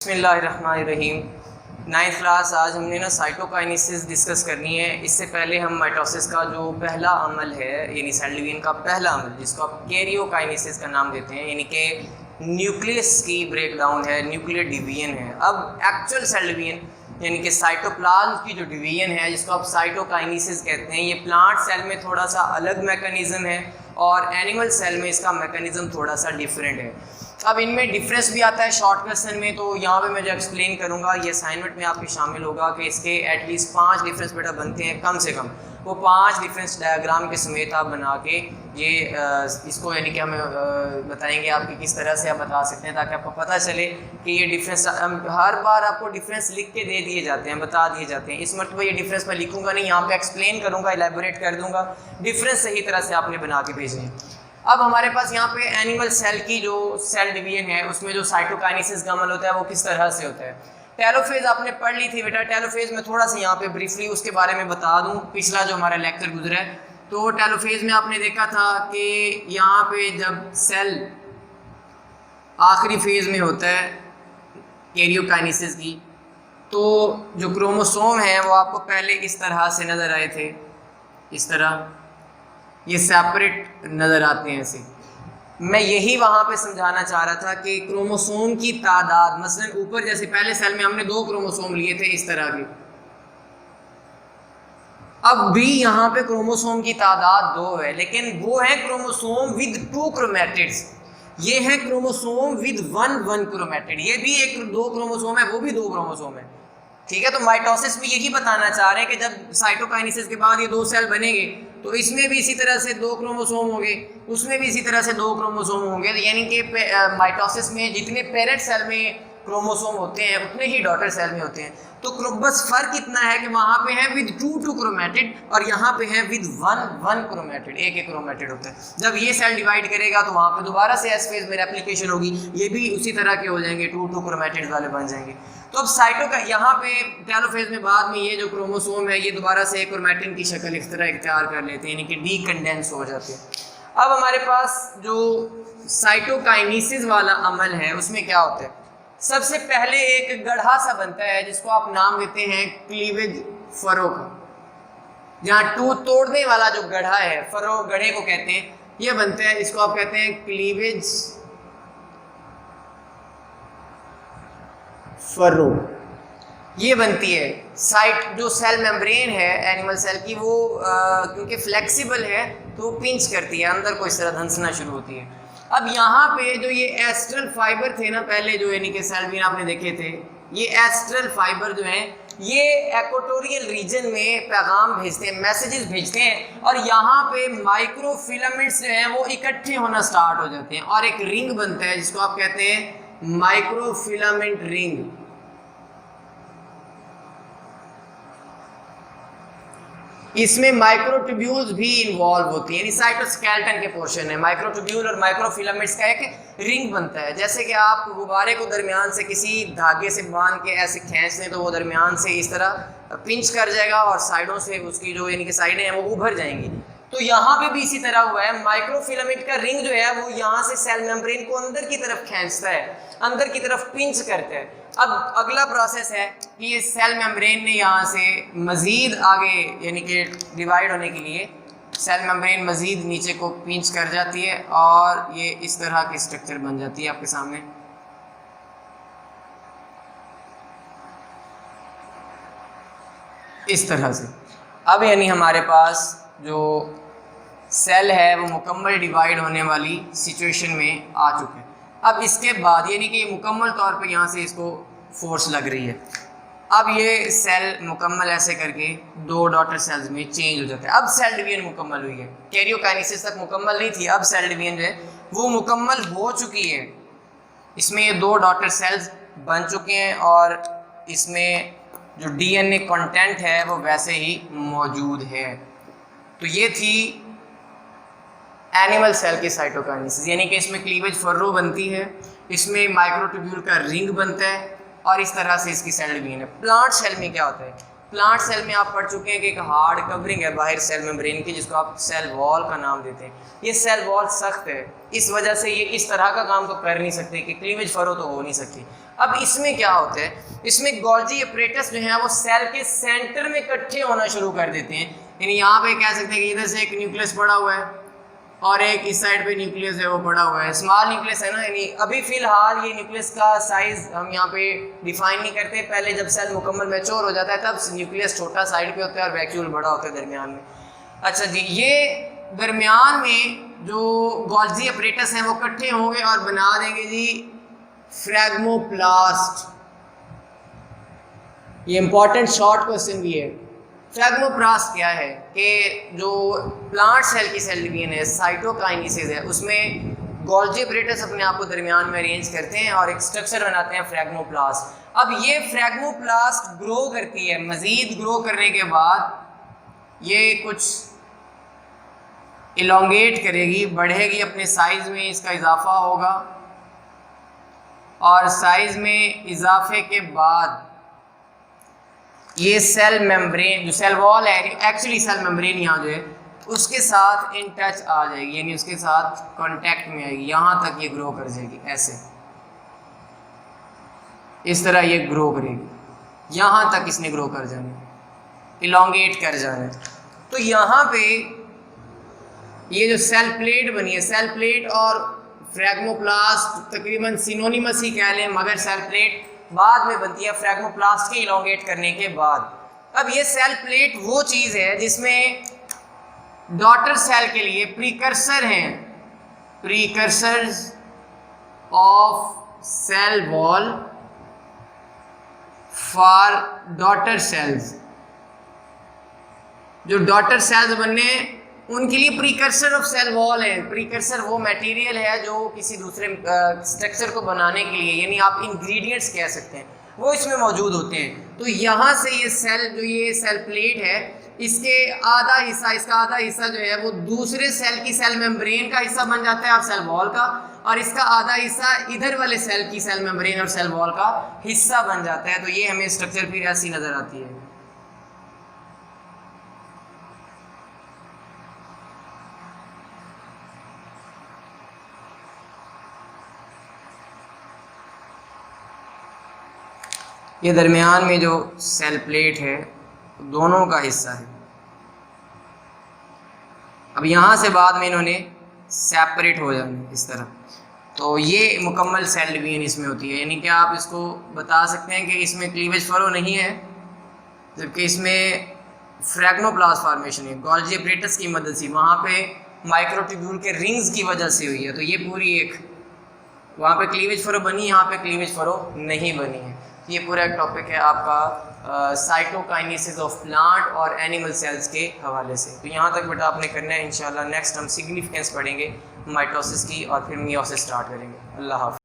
बिस्मिल्लाहिर्रहमानिर्रहीम। Ninth class आज हमने ना साइटोकाइनेसिस डिस्कस करनी है। इससे पहले हम माइटोसिस का जो पहला अमल है यानी सेल डिवीजन का पहला अमल जिसको आप कैरियोकाइनेसिस का नाम देते हैं यानी कि न्यूक्लियस की ब्रेकडाउन है, न्यूक्लियर डिवीजन है। अब एक्चुअल सेल डिवीजन यानी कि साइटोप्लाज्म की जो डिवीजन है जिसको आप साइटोकाइनेसिस कहते हैं, ये प्लांट सेल में थोड़ा सा अलग मैकेनिज़्म है और एनिमल सेल में इसका मैकेनिज़्म थोड़ा सा डिफरेंट है। अब इनमें डिफरेंस भी आता है शॉर्ट क्वेश्चन में, तो यहाँ पे मैं जो एक्सप्लेन करूँगा ये असाइनमेंट में आपके शामिल होगा कि इसके एटलीस्ट 5 डिफरेंस बेटा बनते हैं कम से कम। वो 5 डिफरेंस डायग्राम के समेत आप बना के ये इसको यानी कि हमें बताएंगे आपकी किस तरह से आप बता सकते हैं ताकि आपको पता चले कि ये डिफरेंस हर बार आपको डिफरेंस लिख के दे दिए जाते हैं, बता दिए जाते हैं। इस मरतबा ये डिफरेंस मैं लिखूँगा नहीं, यहाँ पर एक्सप्लेन करूँगा, एलेबोरेट कर दूँगा। डिफरेंस सही तरह से आपने बना के भेजने हैं। अब हमारे पास यहाँ पे एनिमल सेल की जो सेल डिवीजन है उसमें जो साइटोकाइनेसिस का अमल होता है वो किस तरह से होता है। टेलोफेज आपने पढ़ ली थी बेटा। टेलोफेज में थोड़ा सा यहाँ पे ब्रीफली उसके बारे में बता दूँ, पिछला जो हमारा लेक्चर गुजरा है तो टेलोफेज में आपने देखा था कि यहाँ पे जब सेल आखिरी फेज में होता है कैरियोकाइनेसिस की, तो जो क्रोमोसोम है वो आपको पहले इस तरह से नज़र आए थे, इस तरह ये सेपरेट नज़र आते हैं ऐसे। मैं यही वहाँ पे समझाना चाह रहा था कि क्रोमोसोम की तादाद मसलन ऊपर जैसे पहले सेल में हमने 2 क्रोमोसोम लिए थे इस तरह के, अब भी यहाँ पे क्रोमोसोम की तादाद 2 है, लेकिन वो है क्रोमोसोम विद 2 क्रोमैटिड्स। ये है क्रोमोसोम विद 1 क्रोमैटिड। ये भी 2 क्रोमोसोम है, वो भी 2 क्रोमोसोम है। ठीक है, तो माइटोसिस में यही बताना चाह रहे हैं कि जब साइटोकाइनेसिस के बाद ये 2 सेल बनेंगे तो इसमें भी इसी तरह से 2 क्रोमोसोम होंगे, उसमें भी इसी तरह से 2 क्रोमोसोम होंगे। यानी कि माइटोसिस में जितने पेरेंट सेल में क्रोमोसोम होते हैं उतने ही डॉटर सेल में होते हैं। तो बस फर्क इतना है कि वहाँ पे है विद 2 क्रोमैटिड और यहाँ पे है विद 1 क्रोमैटिड, एक क्रोमैटिड होता है। जब ये सेल डिवाइड करेगा तो वहाँ पे दोबारा से एस फेज में रेप्लिकेशन होगी, ये भी उसी तरह के हो जाएंगे, 2 क्रोमैटिड वाले बन जाएंगे। तो अब साइटो का यहाँ पे टेलोफेज में बाद में ये जो क्रोमोसोम है ये दोबारा से क्रोमैटिन की शक्ल इस तरह इख्तियार कर लेते हैं, यानी कि डीकंडेंस हो जाते हैं। अब हमारे पास जो साइटोकाइनेसिस वाला अमल है उसमें क्या होता है, सबसे पहले एक गढ़ा सा बनता है जिसको आप नाम देते हैं क्लीवेज फरो का। जहाँ टूथ तोड़ने वाला जो गढ़ा है, फरो गढ़े को कहते हैं, ये बनता है, इसको आप कहते हैं क्लीवेज फरो। ये बनती है साइट जो सेल मेम्ब्रेन है एनिमल सेल की, वो क्योंकि फ्लेक्सिबल है तो पिंच करती है, अंदर को इस तरह धंसना शुरू होती है। अब यहाँ पे जो ये एस्ट्रल फाइबर थे ना पहले, जो यानी कि सेल बीन आपने देखे थे, ये एस्ट्रल फाइबर जो हैं ये एक्वाटोरियल रीजन में पैगाम भेजते हैं, मैसेजेस भेजते हैं, और यहाँ पे माइक्रोफिलामेंट्स जो हैं वो इकट्ठे होना स्टार्ट हो जाते हैं और एक रिंग बनता है जिसको आप कहते हैं माइक्रोफिलामेंट रिंग। इसमें माइक्रोट्यूब्यूल्स भी इन्वॉल्व होती हैं, यानी साइटोस्केलेटन के पोर्शन है। माइक्रोट्यूब्यूल और माइक्रोफिलामेंट्स का एक रिंग बनता है। जैसे कि आप गुब्बारे को दरमियान से किसी धागे से बांध के ऐसे खींच लें तो वो दरमियान से इस तरह पिंच कर जाएगा और साइडों से उसकी जो यानी कि साइडें हैं वो उभर जाएंगी। तो यहाँ पे भी इसी तरह हुआ है, माइक्रोफिलामेंट का रिंग जो है वो यहाँ से सेल मेम्ब्रेन को अंदर की तरफ खींचता है, अंदर की तरफ पिंच करता है। अब अगला प्रोसेस है कि ये सेल मेम्ब्रेन ने यहाँ से मज़ीद आगे यानी कि डिवाइड होने के लिए सेल मेम्ब्रेन मज़ीद नीचे को पिंच कर जाती है और ये इस तरह की स्ट्रक्चर बन जाती है आपके सामने। इस तरह से अब यानी हमारे पास जो सेल है वो मुकम्मल डिवाइड होने वाली सिचुएशन में आ चुके हैं। अब इसके बाद यानी कि मुकम्मल तौर पे यहाँ से इसको फोर्स लग रही है। अब ये सेल मुकम्मल ऐसे करके 2 डॉटर सेल्स में चेंज हो जाता है। अब सेल डिवीजन मुकम्मल हुई है, कैरियोकाइनेसिस तक मुकम्मल नहीं थी, अब सेल डिवीजन जो है वो मुकम्मल हो चुकी है। इसमें ये 2 डॉटर सेल्स बन चुके हैं और इसमें जो DNA कंटेंट है वो वैसे ही मौजूद है। तो ये थी एनिमल सेल की साइटोकाइनेसिस, यानी कि इसमें क्लीवेज फर्रो बनती है, इसमें माइक्रोट्यूब्यूल का रिंग बनता है और इस तरह से इसकी सेल डिवीजन है। प्लांट सेल में क्या होता है, प्लांट सेल में आप पढ़ चुके हैं कि एक हार्ड कवरिंग है बाहर सेल मेम्ब्रेन की जिसको आप सेल वॉल का नाम देते हैं। ये सेल वॉल सख्त है, इस वजह से ये इस तरह का काम तो कर नहीं सकते कि क्लीवेज फरो तो हो नहीं सकती। अब इसमें क्या होता है, इसमें गोल्जी अपरेटस जो है वो सेल के सेंटर में इकट्ठे होना शुरू कर देते हैं। यानी यहाँ पे कह सकते हैं कि इधर से एक न्यूक्लियस पड़ा हुआ है और एक इस साइड पे न्यूक्लियस है वो पड़ा हुआ है, स्मॉल न्यूक्लियस है ना। यानी अभी फ़िलहाल ये न्यूक्लियस का साइज़ हम यहाँ पे डिफाइन नहीं करते, पहले जब सेल मुकम्मल मैच्योर हो जाता है तब न्यूक्लियस छोटा साइड पे होता है और वैक्यूल बड़ा होता है दरमियान में। अच्छा जी, ये दरमियान में जो गोल्जी अपरेटस हैं वो इकट्ठे होंगे और बना देंगे जी फ्रैगमोप्लास्ट। ये इंपॉर्टेंट शॉर्ट क्वेश्चन भी है। फ्रैगमोप्लास्ट क्या है कि जो प्लांट सेल की सेल डिवीजन है, साइटोकाइनेसिस है, उसमें गोल्जी अपरेटस अपने आप को दरमियान में अरेंज करते हैं और एक स्ट्रक्चर बनाते हैं फ्रैगमोप्लास्ट। अब ये फ्रैगमोप्लास्ट ग्रो करती है, मज़ीद ग्रो करने के बाद ये कुछ इलोंगेट करेगी, बढ़ेगी अपने साइज़ में, इसका इजाफा होगा और साइज़ में इजाफे के बाद ये सेल मेम्ब्रेन, जो सेल वॉल है, एक्चुअली सेल मेम्ब्रेन यहाँ जो है उसके साथ इन टच आ जाएगी, यानी उसके साथ कांटेक्ट में आएगी, यहाँ तक ये ग्रो कर जाएगी। ऐसे इस तरह ये ग्रो करेगी, यहाँ तक इसने ग्रो कर जाना, इलोंगेट कर जाना। तो यहाँ पे ये जो सेल प्लेट बनी है, सेल प्लेट और फ्रैगमोप्लास्ट तकरीबन सिनोनिमस ही कह लें, मगर सेल प्लेट बाद में बनती है फ्रैगमोप्लास्ट के इलोंगेट करने के बाद। अब ये सेल प्लेट वो चीज़ है जिसमें डॉटर सेल के लिए प्रीकर्सर हैं, precursors of cell wall for daughter cells. जो डॉटर सेल्स बनने उनके लिए प्रीकर्सर ऑफ सेल वॉल है। प्रीकर्सर वो मटेरियल है जो किसी दूसरे स्ट्रक्चर को बनाने के लिए, यानी आप इंग्रेडिएंट्स कह सकते हैं, वो इसमें मौजूद होते हैं। तो यहाँ से ये सेल, जो ये सेल प्लेट है, इसके आधा हिस्सा, इसका आधा हिस्सा जो है वो दूसरे सेल की सेल मेम्ब्रेन का हिस्सा बन जाता है और सेल वॉल का, और इसका आधा हिस्सा इधर वाले सेल की सेल मेम्ब्रेन और सेल वॉल का हिस्सा बन जाता है। तो ये हमें स्ट्रक्चर फिर ऐसी नज़र आती है। ये दरमियान में जो सेल प्लेट है दोनों का हिस्सा है। अब यहाँ से बाद में इन्होंने सेपरेट हो जाना है इस तरह। तो ये मुकम्मल सेल डिवीजन इसमें होती है, यानी कि आप इसको बता सकते हैं कि इसमें क्लीवेज फरो नहीं है, जबकि इसमें फ्रैगमोप्लास्ट फॉर्मेशन है गोल्जी अपरेटस की मदद से, वहाँ पे माइक्रोट्यूब्यूल के रिंग्स की वजह से हुई है। तो ये पूरी एक, वहाँ पे क्लीवेज फरो बनी, यहाँ पे क्लीवेज फरो नहीं बनी है। ये पूरा एक टॉपिक है आपका साइटोकाइनेसिस ऑफ प्लांट और एनिमल सेल्स के हवाले से। तो यहाँ तक बेटा आपने करना है। इंशाल्लाह नेक्स्ट हम सिग्निफिकेंस पढ़ेंगे माइटोसिस की और फिर मियोसिस स्टार्ट करेंगे। अल्लाह हाफ़िज़।